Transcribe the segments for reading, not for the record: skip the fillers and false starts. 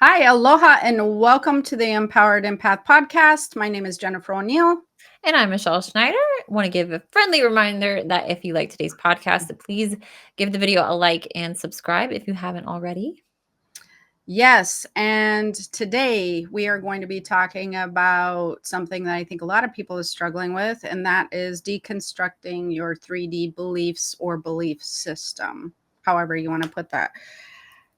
Hi, aloha, and welcome to the Empowered Empath podcast. My name is Jennifer O'Neill. And I'm Michelle Schneider. Want to give a friendly reminder that if you like today's podcast, please give the video a like and subscribe if you haven't already. Yes, and today we are going to be talking about something that I think a lot of people are struggling with, and that is deconstructing your 3D beliefs or belief system, however you want to put that.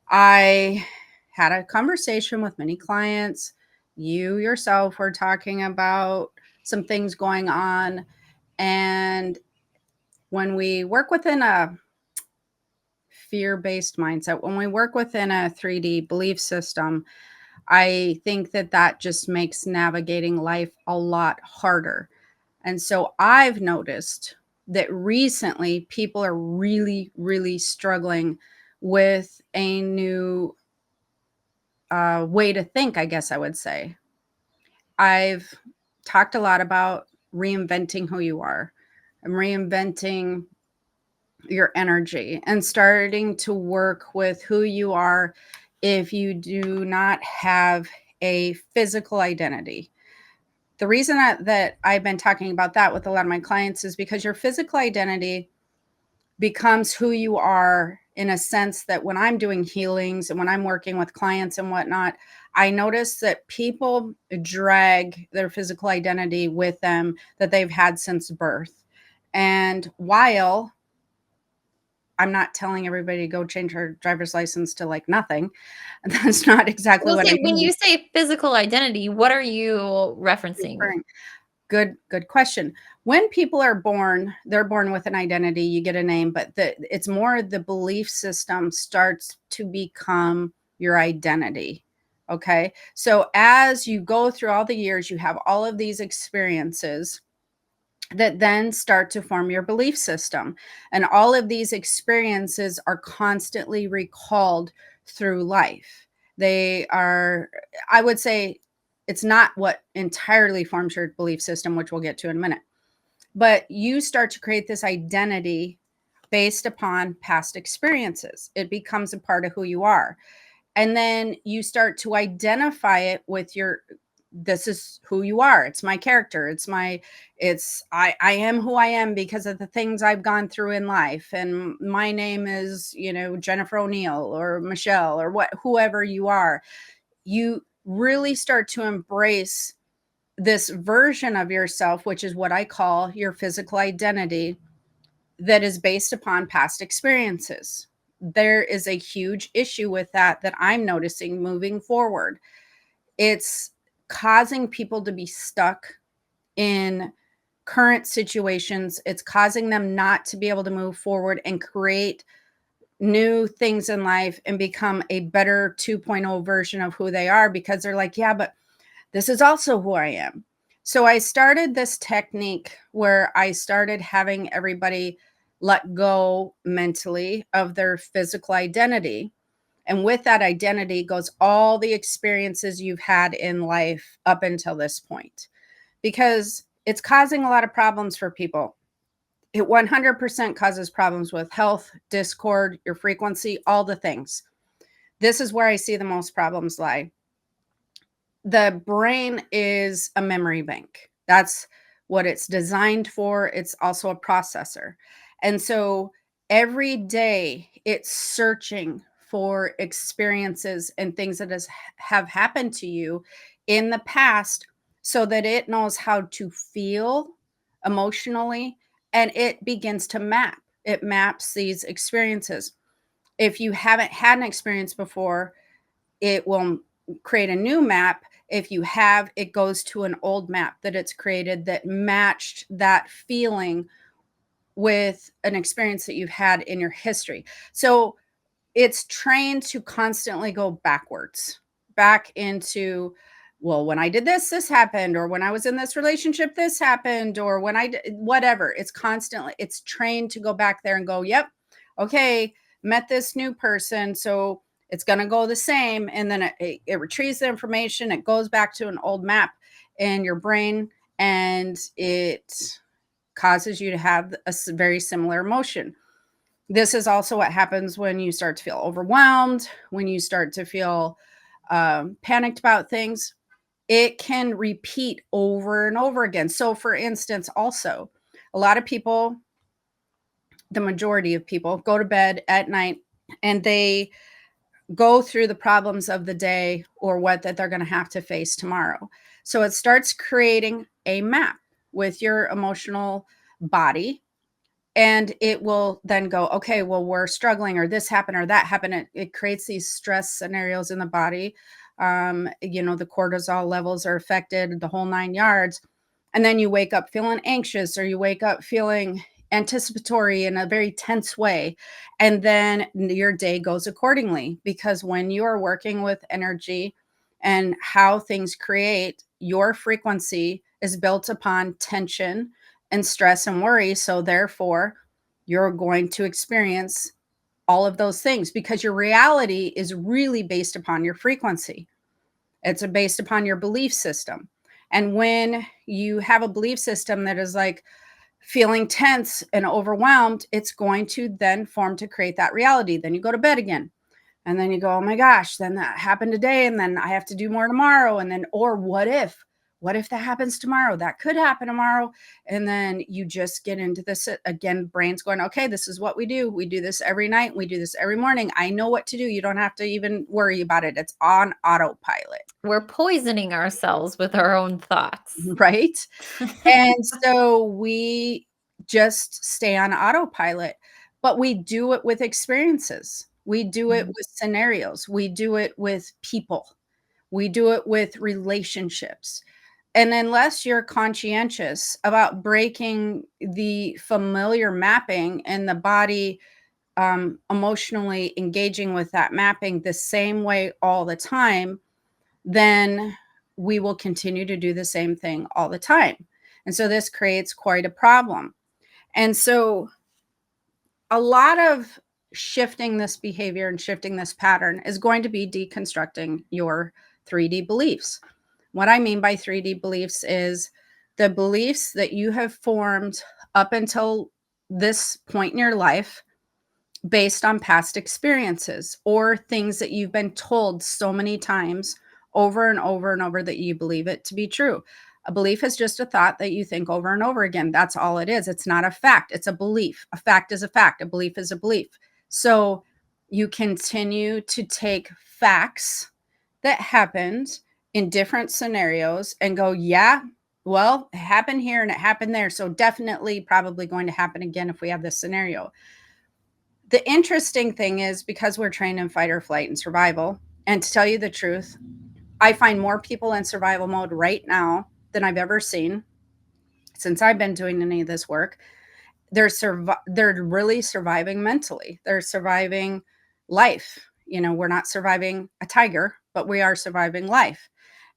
I had a conversation with many clients. You yourself were talking about some things going on, and when we work within a fear-based mindset, when we work within a 3D belief system, I think that just makes navigating life a lot harder. And so I've noticed that recently people are really struggling with a new way to think, I guess I would say. I've talked a lot about reinventing who you are and reinventing your energy and starting to work with who you are if you do not have a physical identity. The reason that I've been talking about that with a lot of my clients is because your physical identity becomes who you are, in a sense that when I'm doing healings and when I'm working with clients and whatnot, I notice that people drag their physical identity with them that they've had since birth. And while I'm not telling everybody to go change their driver's license to like nothing, that's not exactly Well, what I see, when do. you say physical identity, what are you referencing? Good question. When people are born, they're born with an identity, you get a name, but it's more the belief system starts to become your identity. Okay? So as you go through all the years, you have all of these experiences that then start to form your belief system. And all of these experiences are constantly recalled through life. They are, I would say, it's not what entirely forms your belief system, which we'll get to in a minute, but you start to create this identity based upon past experiences. It becomes a part of who you are. And then you start to identify it with your, this is who you are, it's my character, I am who I am because of the things I've gone through in life, and my name is, Jennifer O'Neill or Michelle or what, whoever you are. You really start to embrace this version of yourself, which is what I call your physical identity, that is based upon past experiences. There is a huge issue with that I'm noticing moving forward. It's causing people to be stuck in current situations. It's causing them not to be able to move forward and create new things in life and become a better 2.0 version of who they are, because they're like, yeah, but this is also who I am. So I started this technique where I started having everybody let go mentally of their physical identity. And with that identity goes all the experiences you've had in life up until this point, because it's causing a lot of problems for people. It 100% causes problems with health, discord, your frequency, all the things. This is where I see the most problems lie. The brain is a memory bank. That's what it's designed for. It's also a processor. And so every day it's searching for experiences and things that have happened to you in the past, so that it knows how to feel emotionally, and it begins to map. It maps these experiences. If you haven't had an experience before, it will create a new map. If you have, it goes to an old map that it's created that matched that feeling with an experience that you've had in your history. So it's trained to constantly go backwards, back into, well, when I did this, this happened, or when I was in this relationship, this happened, or when I did whatever. It's trained to go back there and go, yep, okay, met this new person, so it's going to go the same. And then it retrieves the information, it goes back to an old map in your brain, and it causes you to have a very similar emotion. This is also what happens when you start to feel overwhelmed, when you start to feel panicked about things, it can repeat over and over again. So, for instance, also, a lot of people, the majority of people, go to bed at night and they go through the problems of the day or what that they're going to have to face tomorrow. So it starts creating a map with your emotional body, and it will then go, okay, well, we're struggling, or this happened or that happened. It creates these stress scenarios in the body. The cortisol levels are affected, the whole 9 yards. And then you wake up feeling anxious, or you wake up feeling anticipatory in a very tense way. And then your day goes accordingly, because when you are working with energy and how things create, your frequency is built upon tension and stress and worry. So therefore, you're going to experience all of those things, because your reality is really based upon your frequency. It's based upon your belief system. And when you have a belief system that is like feeling tense and overwhelmed, it's going to then form to create that reality. Then you go to bed again. And then you go, oh my gosh, then that happened today. And then I have to do more tomorrow. And then, or what if? What if that happens tomorrow? That could happen tomorrow. And then you just get into this again, brain's going, okay, this is what we do. We do this every night. We do this every morning. I know what to do. You don't have to even worry about it. It's on autopilot. We're poisoning ourselves with our own thoughts. Right. And so we just stay on autopilot, but we do it with experiences. We do it with scenarios. We do it with people. We do it with relationships. And unless you're conscientious about breaking the familiar mapping and the body emotionally engaging with that mapping the same way all the time, then we will continue to do the same thing all the time. And so this creates quite a problem. And so a lot of shifting this behavior and shifting this pattern is going to be deconstructing your 3D beliefs. What I mean by 3D beliefs is the beliefs that you have formed up until this point in your life based on past experiences or things that you've been told so many times over and over and over that you believe it to be true. A belief is just a thought that you think over and over again. That's all it is. It's not a fact. It's a belief. A fact is a fact. A belief is a belief. So you continue to take facts that happened in different scenarios and go, yeah, well, it happened here and it happened there. So definitely probably going to happen again if we have this scenario. The interesting thing is, because we're trained in fight or flight and survival, and to tell you the truth, I find more people in survival mode right now than I've ever seen since I've been doing any of this work. They're really surviving mentally. They're surviving life. We're not surviving a tiger, but we are surviving life.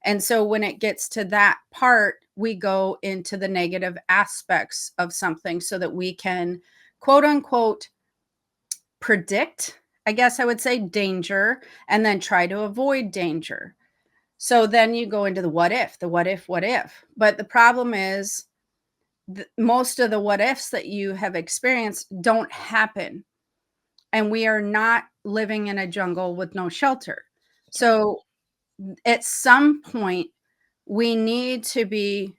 And so when it gets to that part, we go into the negative aspects of something so that we can, quote unquote, predict, I guess I would say, danger, and then try to avoid danger. So then you go into the what if, the what if, what if. But the problem is most of the what ifs that you have experienced don't happen. And we are not living in a jungle with no shelter. So at some point, we need to be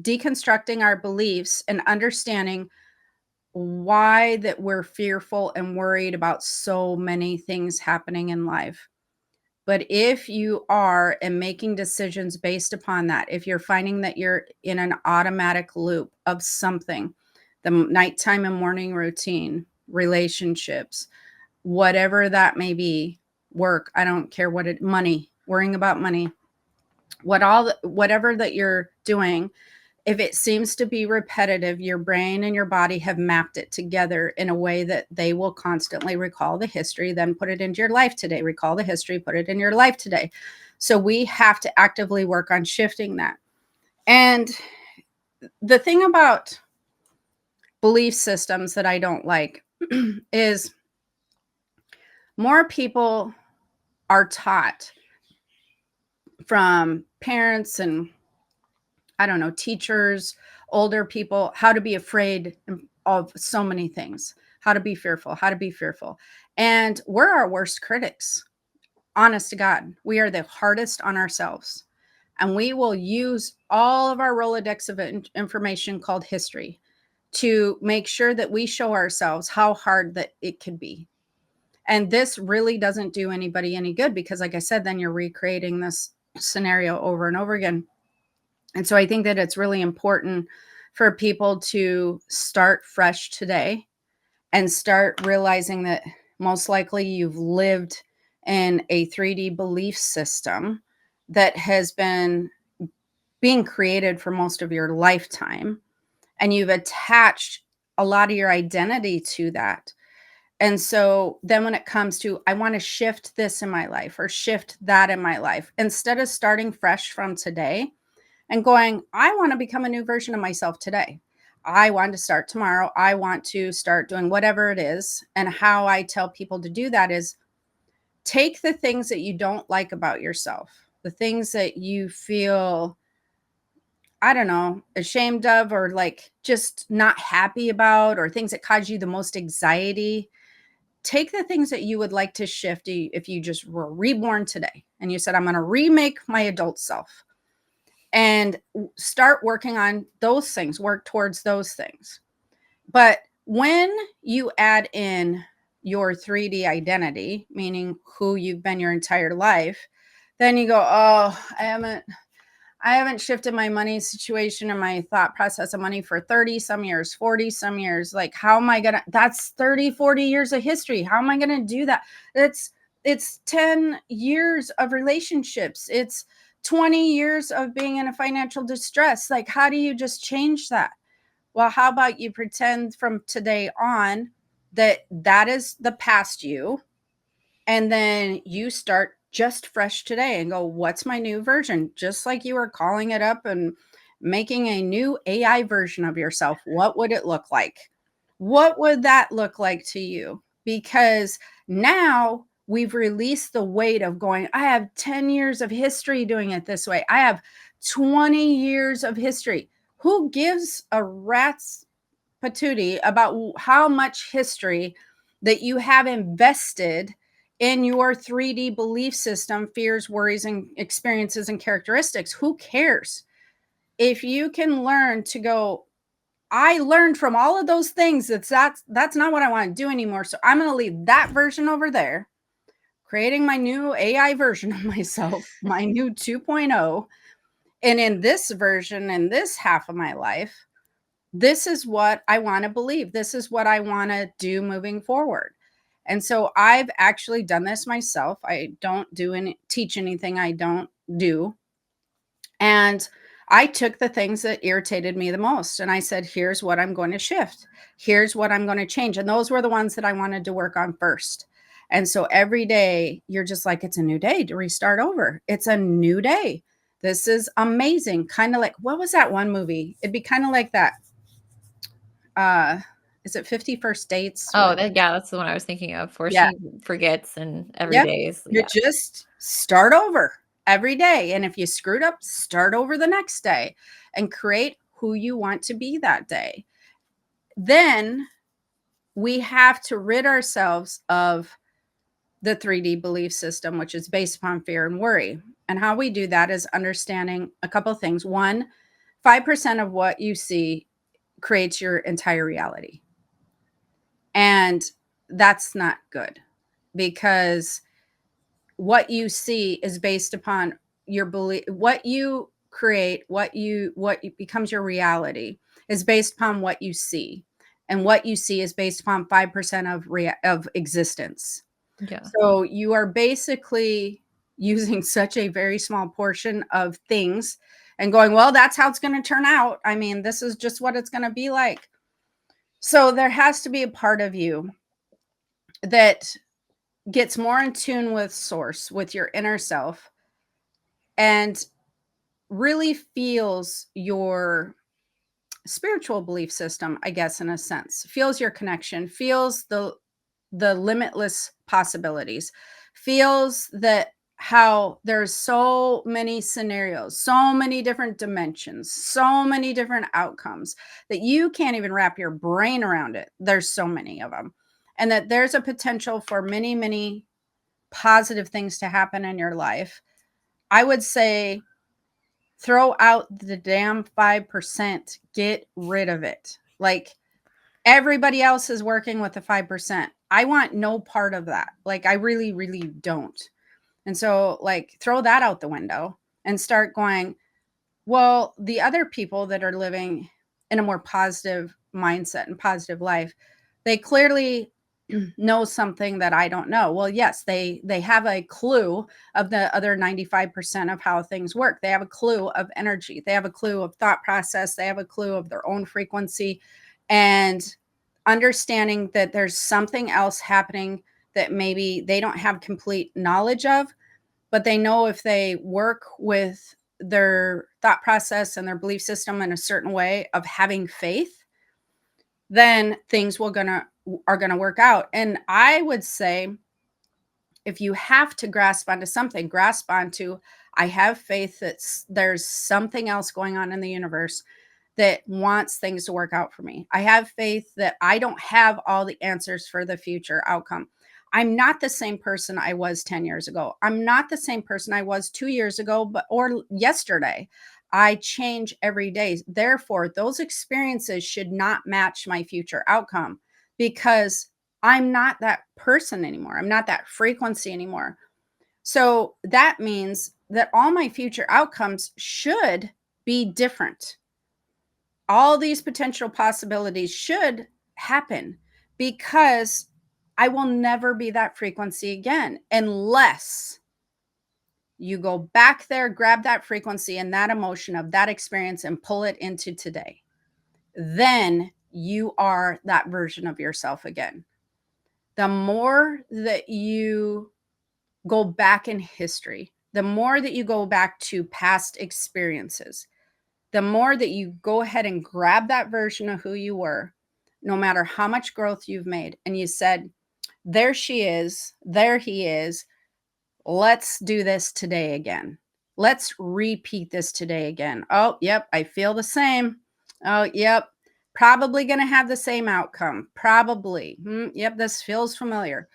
deconstructing our beliefs and understanding why that we're fearful and worried about so many things happening in life. But if you are and making decisions based upon that, if you're finding that you're in an automatic loop of something, the nighttime and morning routine, relationships, whatever that may be, work, I don't care what it, money, worrying about money, whatever that you're doing, if it seems to be repetitive, your brain and your body have mapped it together in a way that they will constantly recall the history, then put it into your life today, recall the history, put it in your life today. So we have to actively work on shifting that. And the thing about belief systems that I don't like is more people are taught from parents and, I don't know, teachers, older people, how to be afraid of so many things, how to be fearful, how to be fearful. And we're our worst critics. honest to God, we are the hardest on ourselves. And we will use all of our Rolodex of information called history to make sure that we show ourselves how hard that it could be. And this really doesn't do anybody any good because, like I said, then you're recreating this scenario over and over again. And so I think that it's really important for people to start fresh today and start realizing that most likely you've lived in a 3D belief system that has been being created for most of your lifetime, and you've attached a lot of your identity to that. And so then when it comes to, I want to shift this in my life or shift that in my life, instead of starting fresh from today and going, I want to become a new version of myself today. I want to start tomorrow. I want to start doing whatever it is. And how I tell people to do that is take the things that you don't like about yourself, the things that you feel, I don't know, ashamed of, or like just not happy about, or things that cause you the most anxiety. Take the things that you would like to shift if you just were reborn today and you said, I'm going to remake my adult self, and start working on those things, work towards those things. But when you add in your 3D identity, meaning who you've been your entire life, then you go, oh, I haven't shifted my money situation and my thought process of money for 30 some years, 40 some years. Like, how am I going to, that's 30, 40 years of history. How am I going to do that? It's 10 years of relationships. It's 20 years of being in a financial distress. Like, how do you just change that? Well, how about you pretend from today on that that is the past you, and then you start just fresh today and go, what's my new version? Just like you were calling it up and making a new AI version of yourself. What would it look like? What would that look like to you? Because now we've released the weight of going, I have 10 years of history doing it this way. I have 20 years of history. Who gives a rat's patootie about how much history that you have invested in your 3D belief system, fears, worries, and experiences and characteristics? Who cares? If you can learn to go, I learned from all of those things that's not what I want to do anymore. So I'm going to leave that version over there, creating my new AI version of myself, my new 2.0. And in this version, in this half of my life, this is what I want to believe. This is what I want to do moving forward. And so I've actually done this myself. I don't teach anything I don't do. And I took the things that irritated me the most and I said, here's what I'm going to shift. Here's what I'm going to change. And those were the ones that I wanted to work on first. And so every day you're just like, it's a new day to restart over. It's a new day. This is amazing. Kind of like, what was that one movie? It'd be kind of like that. Is it 50 First Dates? Oh, yeah, that's the one I was thinking of, where Yeah. she forgets and every Yep. day is, You yeah. just start over every day. And if you screwed up, start over the next day and create who you want to be that day. Then we have to rid ourselves of the 3D belief system, which is based upon fear and worry. And how we do that is understanding a couple of things. One, 5% of what you see creates your entire reality. And that's not good, because what you see is based upon your belief. What you create, what becomes your reality is based upon what you see, and what you see is based upon 5% of existence. Yeah. So you are basically using such a very small portion of things and going, well, that's how it's going to turn out. I mean, this is just what it's going to be like. So there has to be a part of you that gets more in tune with source, with your inner self, and really feels your spiritual belief system, I guess, in a sense, feels your connection, feels the limitless possibilities, feels that how there's so many scenarios, so many different dimensions, so many different outcomes that you can't even wrap your brain around it. There's so many of them. And that there's a potential for many, many positive things to happen in your life, I would say throw out the damn 5%, get rid of it. Like, everybody else is working with the 5%. I want no part of that. Like, I really, really don't. And so, like, throw that out the window and start going, well, the other people that are living in a more positive mindset and positive life, they clearly know something that I don't know. Well, yes, they have a clue of the other 95% of how things work. They have a clue of energy. They have a clue of thought process. They have a clue of their own frequency, and understanding that there's something else happening that maybe they don't have complete knowledge of, but they know if they work with their thought process and their belief system in a certain way of having faith, then things are gonna work out. And I would say, if you have to grasp onto something, grasp onto, I have faith that there's something else going on in the universe that wants things to work out for me. I have faith that I don't have all the answers for the future outcome. I'm not the same person I was 10 years ago. I'm not the same person I was 2 years ago, or yesterday. I change every day. Therefore, those experiences should not match my future outcome, because I'm not that person anymore. I'm not that frequency anymore. So that means that all my future outcomes should be different. All these potential possibilities should happen, because I will never be that frequency again unless you go back there, grab that frequency and that emotion of that experience and pull it into today. Then you are that version of yourself again. The more that you go back in history, the more that you go back to past experiences, the more that you go ahead and grab that version of who you were, no matter how much growth you've made, and you said, there she is, there he is, let's do this today again. Let's repeat this today again. Oh, yep, I feel the same. Oh, yep, probably going to have the same outcome. Probably. Yep, this feels familiar.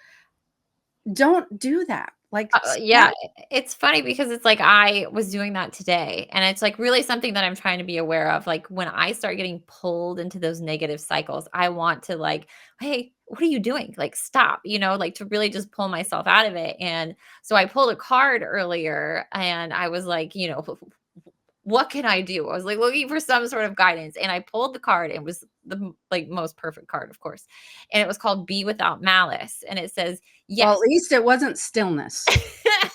Don't do that. Like, Yeah, stop. it's funny because it's like I was doing that today, and it's like really something that I'm trying to be aware of. Like when I start getting pulled into those negative cycles, I want to like, hey, what are you doing? Like stop, like to really just pull myself out of it. And so I pulled a card earlier and I was like, what can I do? I was like looking for some sort of guidance, and I pulled the card. It was the like most perfect card, of course. And it was called Be Without Malice. And it says, Well, at yes. least it wasn't stillness.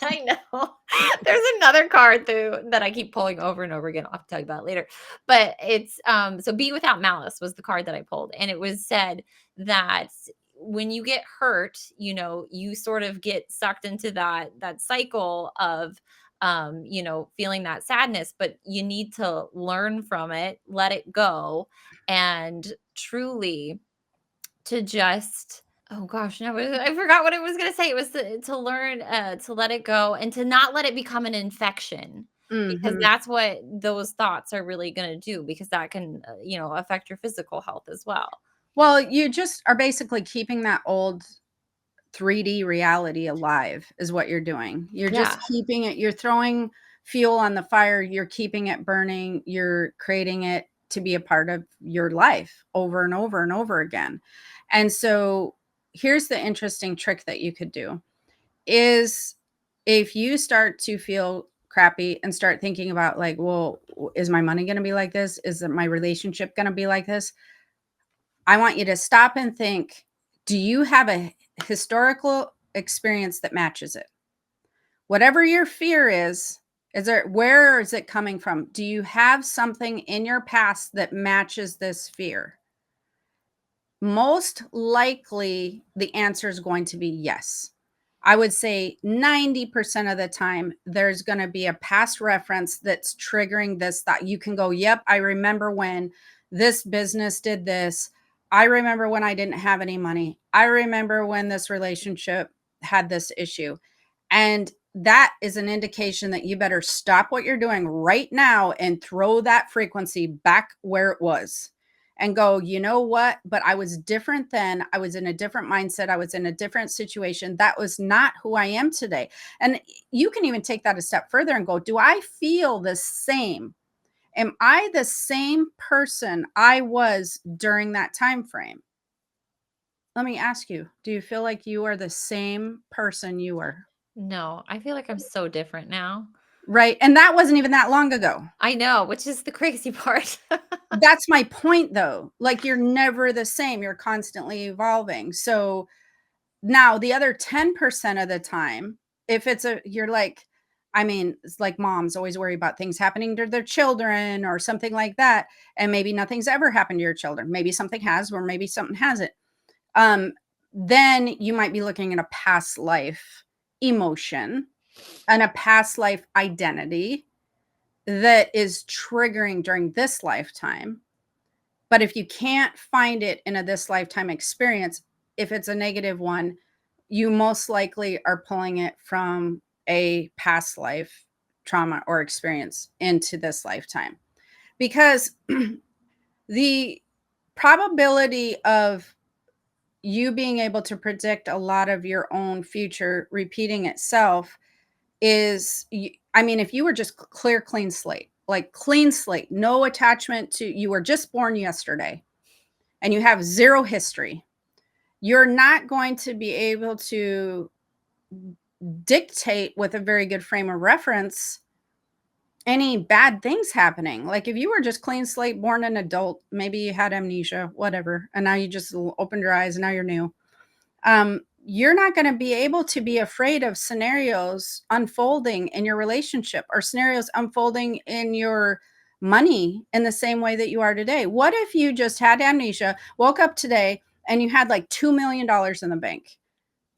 I know. There's another card too that I keep pulling over and over again. I'll have to tell you about it later. But it's so Be Without Malice was the card that I pulled. And it was said that when you get hurt, you sort of get sucked into that cycle of feeling that sadness, but you need to learn from it, let it go, and truly to just oh gosh, no, I forgot what I was gonna say. It was to learn, to let it go and to not let it become an infection, because Mhm. that's what those thoughts are really gonna do, because that can, affect your physical health as well. Well, you just are basically keeping that old 3D reality alive is what you're doing. You're Yeah. just keeping it, you're throwing fuel on the fire, you're keeping it burning, you're creating it to be a part of your life over and over and over again. And so here's the interesting trick that you could do is, if you start to feel crappy and start thinking about, like, well, is my money going to be like this? Is my relationship going to be like this? I want you to stop and think, do you have a historical experience that matches it? Whatever your fear is there, where is it coming from? Do you have something in your past that matches this fear? Most likely, the answer is going to be yes. I would say 90% of the time, there's going to be a past reference that's triggering this thought. You can go, yep, I remember when this business did this. I remember when I didn't have any money. I remember when this relationship had this issue. And that is an indication that you better stop what you're doing right now and throw that frequency back where it was and go, you know what? But I was different then. I was in a different mindset. I was in a different situation. That was not who I am today. And you can even take that a step further and go, do I feel the same? Am I the same person I was during that time frame? Let me ask you, do you feel like you are the same person you were? No, I feel like I'm so different now. Right? And that wasn't even that long ago. I know, which is the crazy part. That's my point though. Like you're never the same. You're constantly evolving. So now the other 10% of the time, if it's you're like, I mean, it's like moms always worry about things happening to their children or something like that. And maybe nothing's ever happened to your children. Maybe something has, or maybe something hasn't. Um, then you might be looking at a past life emotion and a past life identity that is triggering during this lifetime. But if you can't find it in a this lifetime experience, if it's a negative one, you most likely are pulling it from a past life trauma or experience into this lifetime. Because the probability of you being able to predict a lot of your own future repeating itself is, I mean, if you were just clear, clean slate, like clean slate, no attachment to, you were just born yesterday and you have zero history, you're not going to be able to dictate with a very good frame of reference any bad things happening. Like if you were just clean slate, born an adult, maybe you had amnesia, whatever, and now you just opened your eyes and now you're new. You're not going to be able to be afraid of scenarios unfolding in your relationship or scenarios unfolding in your money in the same way that you are today. What if you just had amnesia, woke up today and you had like $2 million in the bank,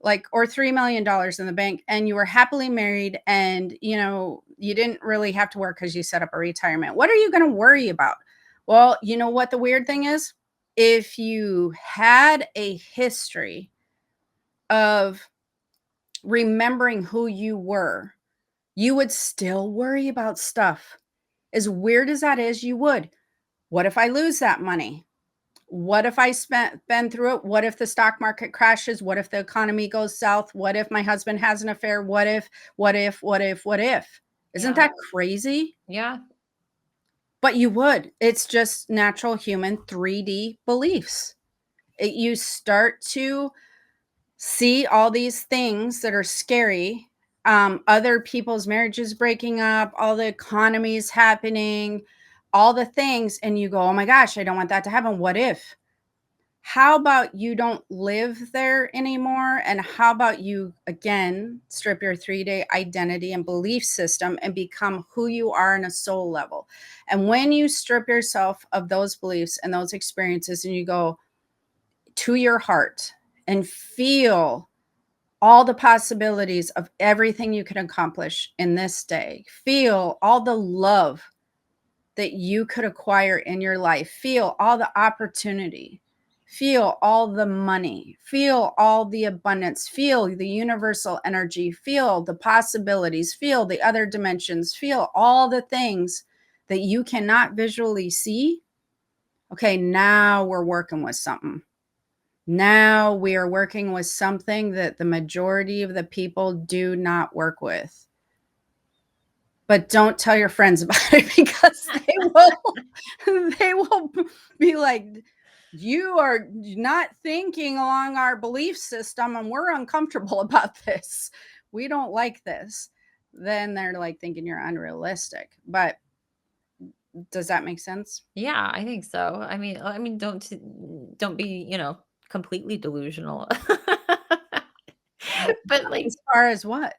like, or $3 million in the bank, and you were happily married and, you know, you didn't really have to work because you set up a retirement? What are you going to worry about? Well, you know what the weird thing is? If you had a history of remembering who you were, you would still worry about stuff. As weird as that is, you would. What if I lose that money? What if I been through it? What if the stock market crashes? What if the economy goes south? What if my husband has an affair? What if, what if, what if, what if? Isn't Yeah. that crazy? Yeah. But you would. It's just natural human 3D beliefs. You start to see all these things that are scary, other people's marriages breaking up, all the economies happening, all the things, and you go, oh my gosh, I don't want that to happen. What if? How about you don't live there anymore? And how about you, again, strip your 3-day identity and belief system and become who you are on a soul level? And when you strip yourself of those beliefs and those experiences and you go to your heart and feel all the possibilities of everything you can accomplish in this day, feel all the love that you could acquire in your life, feel all the opportunity, feel all the money, feel all the abundance, feel the universal energy, feel the possibilities, feel the other dimensions, feel all the things that you cannot visually see. Okay, now we're working with something. Now we are working with something that the majority of the people do not work with. But don't tell your friends about it because they will be like, you are not thinking along our belief system and we're uncomfortable about this. We don't like this. Then they're like thinking you're unrealistic. But does that make sense? Yeah, I think so. I mean, don't be, completely delusional. But like, As far as what?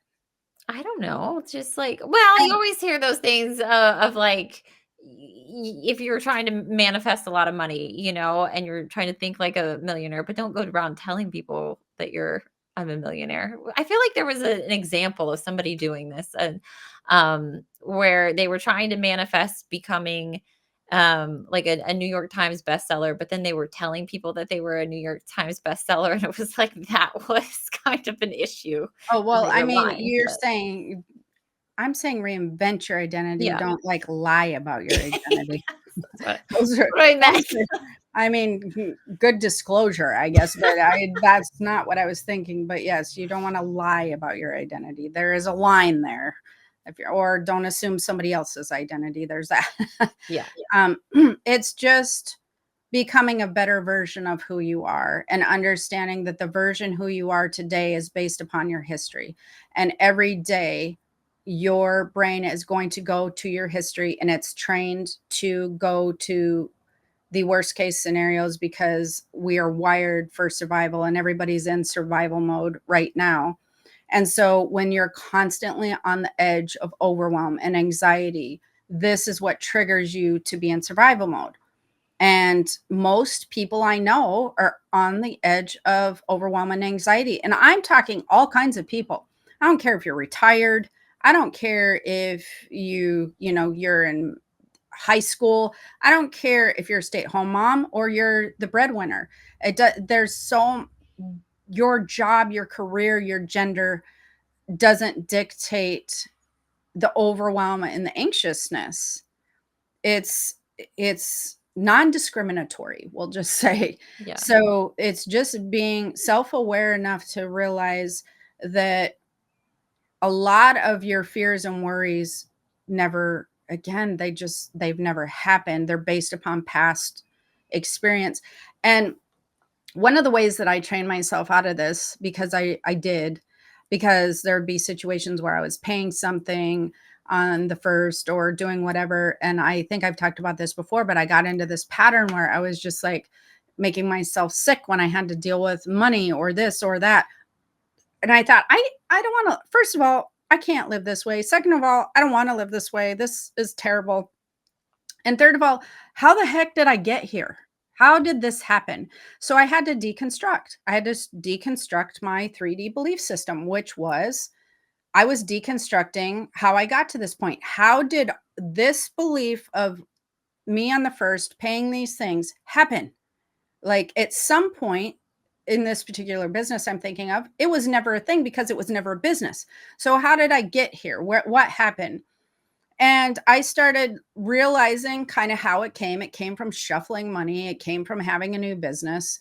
I don't know. It's just like, well, you And always hear those things of like, if you're trying to manifest a lot of money, and you're trying to think like a millionaire, but don't go around telling people that I'm a millionaire. I feel like there was an example of somebody doing this, and where they were trying to manifest becoming like a New York Times bestseller, but then they were telling people that they were a New York Times bestseller, and it was like that was kind of an issue oh, because well, they I were mean, lying. you're But saying, I'm saying reinvent your identity. yeah. Don't like lie about your identity. Yes, that's what Those are what I those meant. I mean, good disclosure, I guess, but that's not what I was thinking. But yes, you don't want to lie about your identity. There is a line there. If you're, or don't assume somebody else's identity. There's that. Yeah. um, it's just becoming a better version of who you are and understanding that the version who you are today is based upon your history. And every day, your brain is going to go to your history and it's trained to go to the worst case scenarios because we are wired for survival and everybody's in survival mode right now. And so when you're constantly on the edge of overwhelm and anxiety, this is what triggers you to be in survival mode. And most people I know are on the edge of overwhelm and anxiety. And I'm talking all kinds of people. I don't care if you're retired. I don't care if you're in high school. I don't care if you're a stay-at-home mom or you're the breadwinner. There's so your job, your career, your gender doesn't dictate the overwhelm and the anxiousness. It's non-discriminatory, we'll just say. Yeah. So it's just being self-aware enough to realize that a lot of your fears and worries never again they've never happened. They're based upon past experience. And one of the ways that I trained myself out of this, because I did, because there'd be situations where I was paying something on the first or doing whatever. And I think I've talked about this before, but I got into this pattern where I was just like making myself sick when I had to deal with money or this or that. And I thought, I don't want to, first of all, I can't live this way. Second of all, I don't want to live this way. This is terrible. And third of all, how the heck did I get here? How did this happen? So I had to deconstruct. I had to deconstruct my 3D belief system, which was I was deconstructing how I got to this point. How did this belief of me on the first paying these things happen? Like at some point in this particular business I'm thinking of, it was never a thing because it was never a business. So how did I get here? What happened? And I started realizing kind of how it came. It came from shuffling money. It came from having a new business.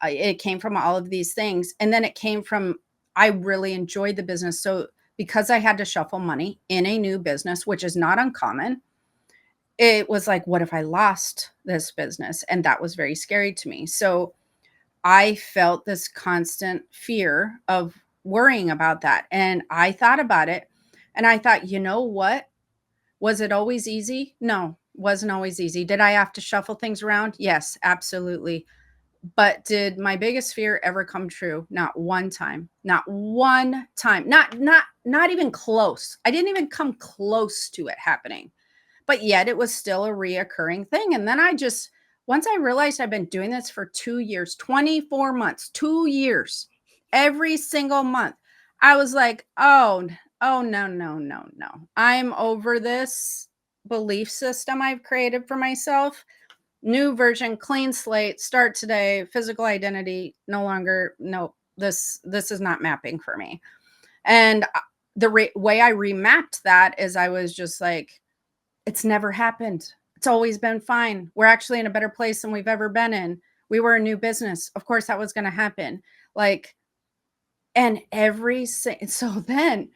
It came from all of these things. And then it came from, I really enjoyed the business. So because I had to shuffle money in a new business, which is not uncommon, it was like, what if I lost this business? And that was very scary to me. So I felt this constant fear of worrying about that. And I thought about it and I thought, you know what? Was it always easy? No, wasn't always easy. Did I have to shuffle things around? Yes, absolutely. But did my biggest fear ever come true? Not one time. Not one time. Not even close. I didn't even come close to it happening. But yet it was still a reoccurring thing. And then once I realized I've been doing this for 2 years, 24 months, 2 years, every single month, I was like, oh, no, no, no, no. I'm over this belief system I've created for myself. New version, clean slate, start today, physical identity, no longer, no, this is not mapping for me. And the way I remapped that is I was just like, it's never happened. It's always been fine. We're actually in a better place than we've ever been in. We were a new business. Of course, that was going to happen. Like, and so then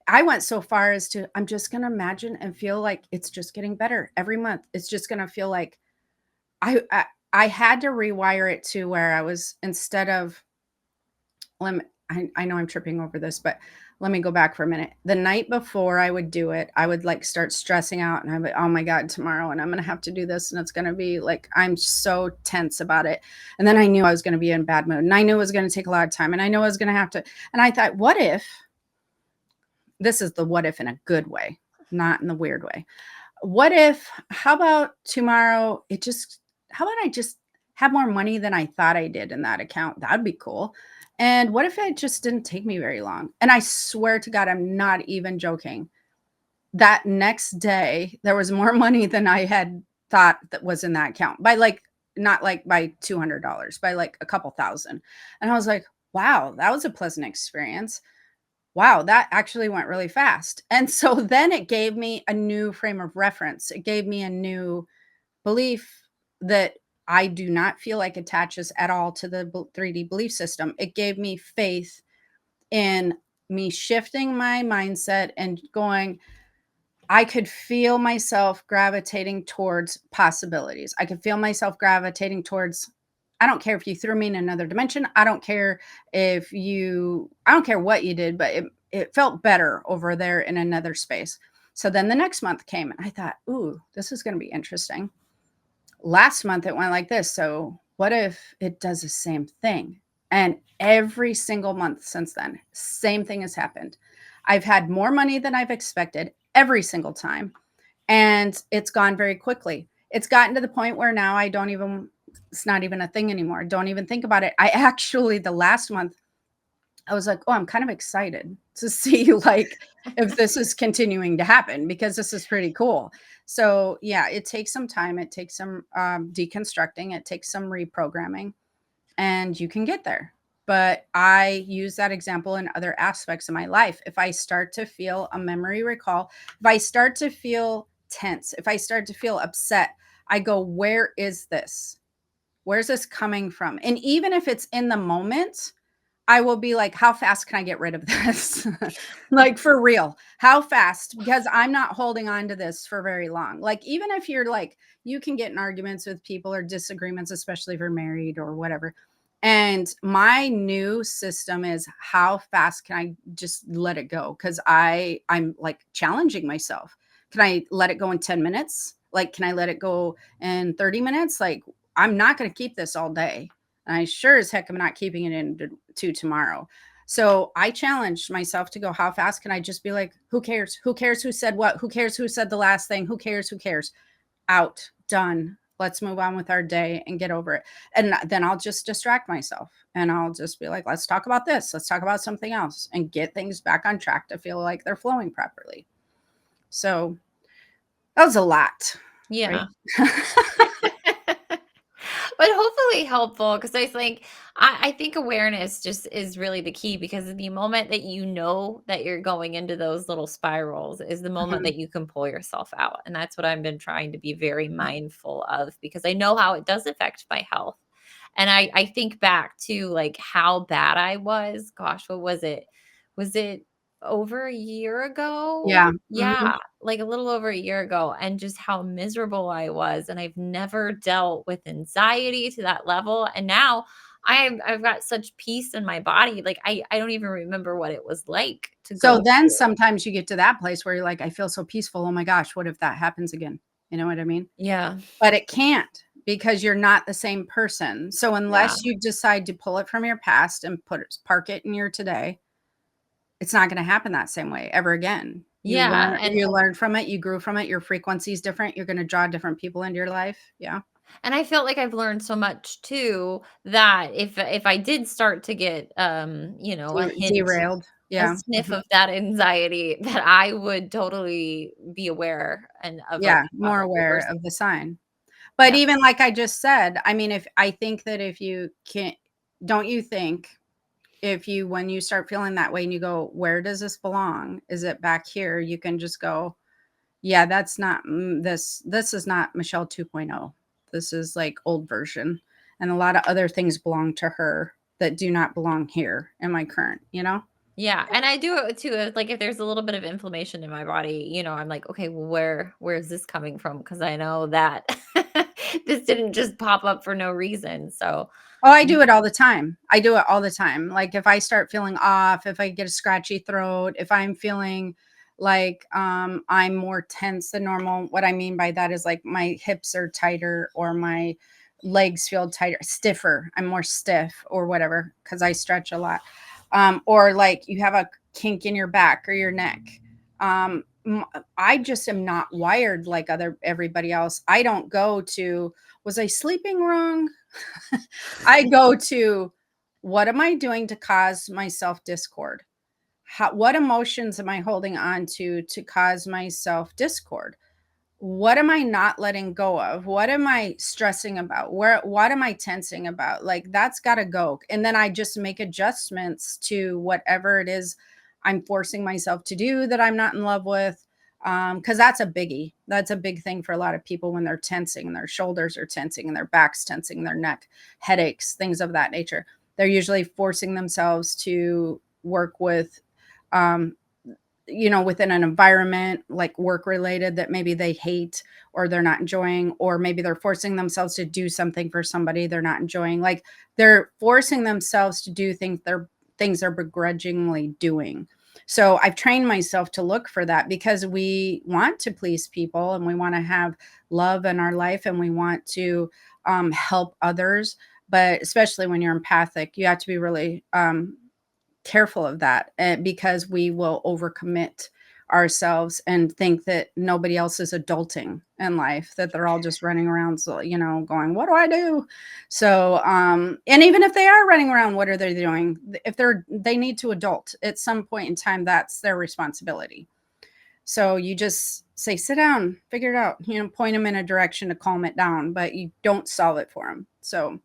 I went so far as to, I'm just going to imagine and feel like it's just getting better every month. It's just going to feel like I had to rewire it to where I was instead of, I know I'm tripping over this, but let me go back for a minute. The night before I would do it, I would like start stressing out and I'm like, oh my God, tomorrow and I'm going to have to do this. And it's going to be like, I'm so tense about it. And then I knew I was going to be in bad mood and I knew it was going to take a lot of time and I know I was going to have to, and I thought, what if, this is the what if in a good way, not in the weird way. What if, how about tomorrow? How about I just have more money than I thought I did in that account? That'd be cool. And what if it just didn't take me very long? And I swear to God, I'm not even joking. That next day, there was more money than I had thought that was in that account by like, not like by $200, by like a couple thousand. And I was like, wow, that was a pleasant experience. Wow, that actually went really fast. And so then it gave me a new frame of reference. It gave me a new belief that I do not feel like attaches at all to the 3D belief system. It gave me faith in me shifting my mindset and going, I could feel myself gravitating towards possibilities. I could feel myself gravitating towards, I don't care if you threw me in another dimension. I don't care I don't care what you did, but it felt better over there in another space. So then the next month came and I thought, ooh, this is going to be interesting. Last month it went like this. So what if it does the same thing? And every single month since then, same thing has happened. I've had more money than I've expected every single time. And it's gone very quickly. It's gotten to the point where now it's not even a thing anymore. Don't even think about it. I actually, the last month, I was like, oh, I'm kind of excited to see like if this is continuing to happen because this is pretty cool. So yeah, it takes some time. It takes some deconstructing. It takes some reprogramming, and you can get there. But I use that example in other aspects of my life. If I start to feel a memory recall, if I start to feel tense, if I start to feel upset, I go, where is this? Where's this coming from? And even if it's in the moment, I will be like, how fast can I get rid of this? Like for real, how fast? Because I'm not holding on to this for very long. Like, even if you're like, you can get in arguments with people or disagreements, especially if you're married or whatever. And my new system is how fast can I just let it go? Because I'm like challenging myself. Can I let it go in 10 minutes? Like, can I let it go in 30 minutes? Like, I'm not going to keep this all day. And I sure as heck am not keeping it into tomorrow. So I challenged myself to go, how fast can I just be like, who cares? Who cares who said what? Who cares who said the last thing? Who cares? Who cares? Out, done. Let's move on with our day and get over it. And then I'll just distract myself and I'll just be like, let's talk about this. Let's talk about something else and get things back on track to feel like they're flowing properly. So that was a lot, right? Yeah. But hopefully helpful, because I think I think awareness just is really the key, because the moment that you know that you're going into those little spirals is the moment Mhm. that you can pull yourself out. And that's what I've been trying to be very mindful of, because I know how it does affect my health. And I think back to like how bad I was. Gosh, what was it? Was it over a year ago? Yeah. Mhm. Yeah, like a little over a year ago, and just how miserable I was. And I've never dealt with anxiety to that level. And now I've got such peace in my body. Like I don't even remember what it was like to So go then through. sometimes you get to that place where you're like, I feel so peaceful. Oh my gosh, what if that happens again? You know what I mean? Yeah. But it can't, because you're not the same person. So Yeah. unless you decide to pull it from your past and park it in your today, it's not going to happen that same way ever again. Yeah. And You learned from it, you grew from it, your frequency is different, you're going to draw different people into your life. Yeah. And I felt like I've learned so much too, that if I did start to get, a hint, Derailed. a Yeah. sniff Mhm. of that anxiety, that I would totally be aware and of like, Yeah, more aware reversing. of the sign. But Yeah. even like I just said, I mean, if I think that if you can't, don't you think if you, when you start feeling that way and you go, where does this belong? Is it back here? You can just go, yeah, that's not this is not Michelle 2.0. This is like old version. And a lot of other things belong to her that do not belong here in my current, you know? Yeah, and I do it too, like, if there's a little bit of inflammation in my body, I'm like, "Okay, well, where is this coming from?" Because I know that this didn't just pop up for no reason, so. Oh, I do it all the time. I do it all the time. Like if I start feeling off, if I get a scratchy throat, if I'm feeling like I'm more tense than normal. What I mean by that is like my hips are tighter or my legs feel tighter, stiffer. I'm more stiff or whatever because I stretch a lot. Or like you have a kink in your back or your neck. I just am not wired like everybody else. I don't go to, was I sleeping wrong? I go to, what am I doing to cause myself discord? What emotions am I holding on to cause myself discord? What am I not letting go of? What am I stressing about? What am I tensing about? Like that's got to go. And then I just make adjustments to whatever it is I'm forcing myself to do that I'm not in love with. Because that's a biggie. That's a big thing for a lot of people when they're tensing, their shoulders are tensing and their back's tensing, their neck, headaches, things of that nature. They're usually forcing themselves to work with, um, within an environment like work related that maybe they hate or they're not enjoying, or maybe they're forcing themselves to do something for somebody they're not enjoying. Like they're forcing themselves to do things they're begrudgingly doing. So I've trained myself to look for that because we want to please people and we want to have love in our life and we want to help others. But especially when you're empathic, you have to be really careful of that, because we will overcommit ourselves and think that nobody else is adulting in life, that they're all just running around, so, going, what do I do? So, and even if they are running around, what are they doing? If they need to adult at some point in time, that's their responsibility. So you just say, sit down, figure it out, point them in a direction to calm it down, but you don't solve it for them. So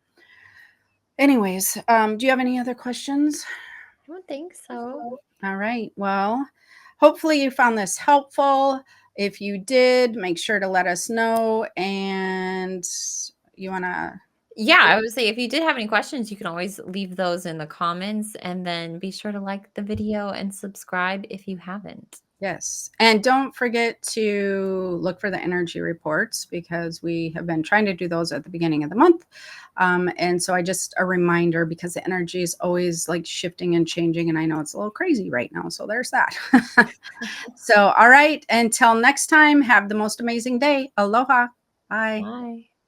anyways, do you have any other questions? I don't think so. All right. Well, hopefully you found this helpful. If you did, make sure to let us know. And you want to, Yeah, I would say if you did have any questions, you can always leave those in the comments, and then be sure to like the video and subscribe if you haven't. yes. And don't forget to look for the energy reports because we have been trying to do those at the beginning of the month. And so a reminder because the energy is always like shifting and changing. And I know it's a little crazy right now. So there's that. So, all right. Until next time, have the most amazing day. Aloha. Bye. Bye.